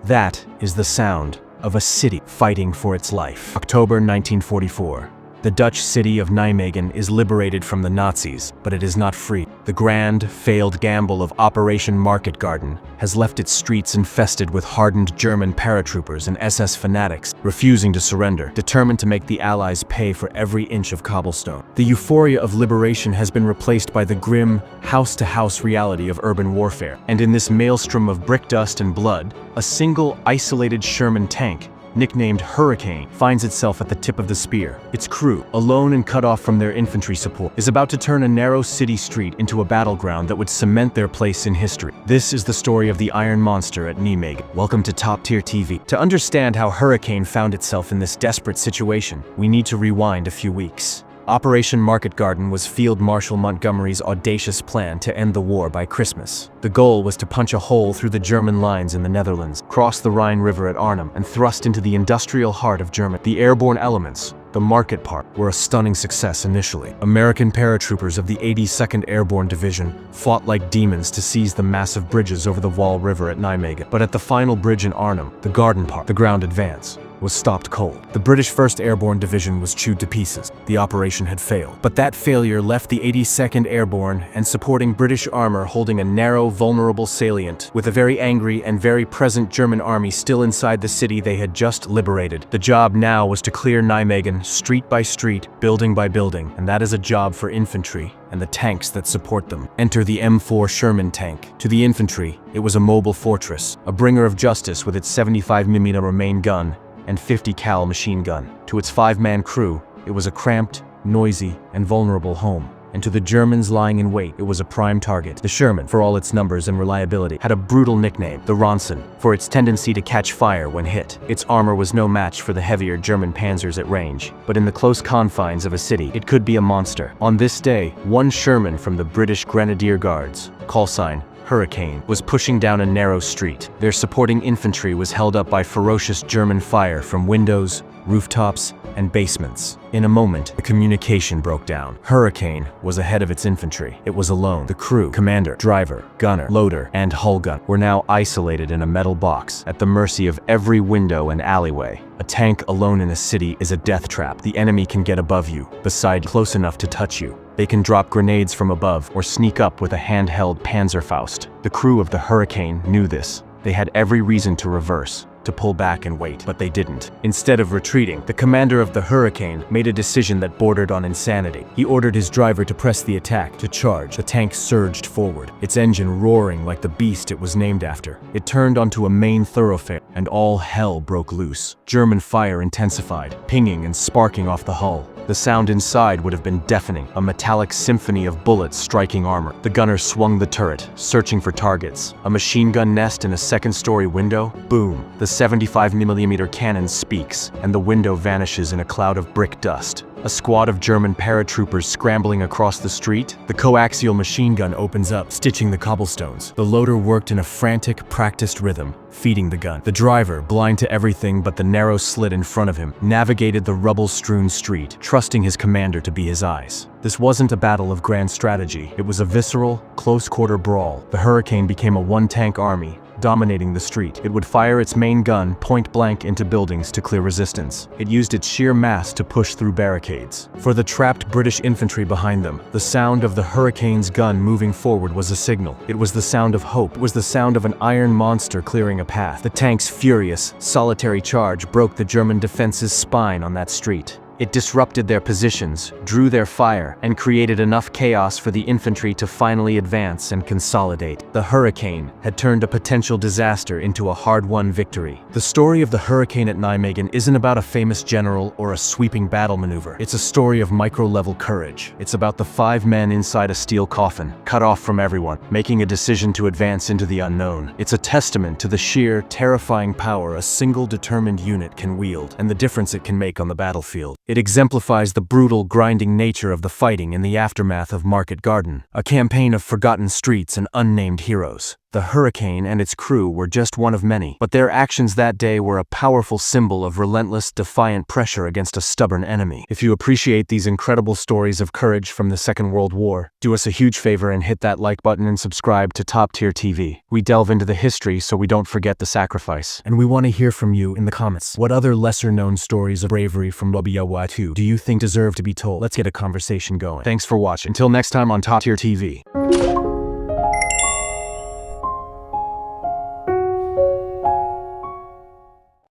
That is the sound of a city fighting for its life. October 1944. The Dutch city of Nijmegen is liberated from the Nazis, but it is not free. The grand, failed gamble of Operation Market Garden has left its streets infested with hardened German paratroopers and SS fanatics, refusing to surrender, determined to make the Allies pay for every inch of cobblestone. The euphoria of liberation has been replaced by the grim, house-to-house reality of urban warfare. And in this maelstrom of brick dust and blood, a single, isolated Sherman tank, nicknamed Hurricane, finds itself at the tip of the spear. Its crew, alone and cut off from their infantry support, is about to turn a narrow city street into a battleground that would cement their place in history. This is the story of the Iron Monster at Nijmegen. Welcome to Top Tier TV. To understand how Hurricane found itself in this desperate situation, we need to rewind a few weeks. Operation Market Garden was Field Marshal Montgomery's audacious plan to end the war by Christmas. The goal was to punch a hole through the German lines in the Netherlands, cross the Rhine River at Arnhem, and thrust into the industrial heart of Germany. The airborne elements, the market part, were a stunning success initially. American paratroopers of the 82nd Airborne Division fought like demons to seize the massive bridges over the Waal River at Nijmegen. But at the final bridge in Arnhem, the garden part, the ground advance, was stopped cold. The British 1st Airborne Division was chewed to pieces. The operation had failed. But that failure left the 82nd Airborne and supporting British armor holding a narrow, vulnerable salient, with a very angry and very present German army still inside the city they had just liberated. The job now was to clear Nijmegen, street by street, building by building, and that is a job for infantry and the tanks that support them. Enter the M4 Sherman tank. To the infantry, it was a mobile fortress, a bringer of justice with its 75mm main gun and 50 cal machine gun. To its 5-man crew, it was a cramped, noisy, and vulnerable home. And to the Germans lying in wait, it was a prime target. The Sherman, for all its numbers and reliability, had a brutal nickname, the Ronson, for its tendency to catch fire when hit. Its armor was no match for the heavier German panzers at range, but in the close confines of a city, it could be a monster. On this day, one Sherman from the British Grenadier Guards, callsign Hurricane, was pushing down a narrow street. Their supporting infantry was held up by ferocious German fire from windows, rooftops, and basements. In a moment, the communication broke down. Hurricane was ahead of its infantry. It was alone. The crew, commander, driver, gunner, loader, and hull gun were now isolated in a metal box, at the mercy of every window and alleyway. A tank alone in a city is a death trap. The enemy can get above you, beside, close enough to touch you. They can drop grenades from above or sneak up with a handheld Panzerfaust. The crew of the Hurricane knew this. They had every reason to reverse, to pull back and wait, but they didn't. Instead of retreating, the commander of the Hurricane made a decision that bordered on insanity. He ordered his driver to press the attack, to charge. The tank surged forward, its engine roaring like the beast it was named after. It turned onto a main thoroughfare, and all hell broke loose. German fire intensified, pinging and sparking off the hull. The sound inside would have been deafening, a metallic symphony of bullets striking armor. The gunner swung the turret, searching for targets. A machine gun nest in a second-story window? Boom. The 75mm cannon speaks, and the window vanishes in a cloud of brick dust. A squad of German paratroopers scrambling across the street. The coaxial machine gun opens up, stitching the cobblestones. The loader worked in a frantic, practiced rhythm, feeding the gun. The driver, blind to everything but the narrow slit in front of him, navigated the rubble-strewn street, trusting his commander to be his eyes. This wasn't a battle of grand strategy. It was a visceral, close-quarter brawl. The Hurricane became a one-tank army, dominating the street. It would fire its main gun point-blank into buildings to clear resistance. It used its sheer mass to push through barricades. For the trapped British infantry behind them, the sound of the Hurricane's gun moving forward was a signal. It was the sound of hope. It was the sound of an iron monster clearing a path. The tank's furious, solitary charge broke the German defense's spine on that street. It disrupted their positions, drew their fire, and created enough chaos for the infantry to finally advance and consolidate. The Hurricane had turned a potential disaster into a hard-won victory. The story of the Hurricane at Nijmegen isn't about a famous general or a sweeping battle maneuver. It's a story of micro-level courage. It's about the 5 men inside a steel coffin, cut off from everyone, making a decision to advance into the unknown. It's a testament to the sheer, terrifying power a single determined unit can wield, and the difference it can make on the battlefield. It exemplifies the brutal, grinding nature of the fighting in the aftermath of Market Garden, a campaign of forgotten streets and unnamed heroes. The Hurricane and its crew were just one of many, but their actions that day were a powerful symbol of relentless, defiant pressure against a stubborn enemy. If you appreciate these incredible stories of courage from the Second World War, do us a huge favor and hit that like button and subscribe to Top Tier TV. We delve into the history so we don't forget the sacrifice. And we want to hear from you in the comments. What other lesser-known stories of bravery from WWII do you think deserve to be told? Let's get a conversation going. Thanks for watching. Until next time on Top Tier TV.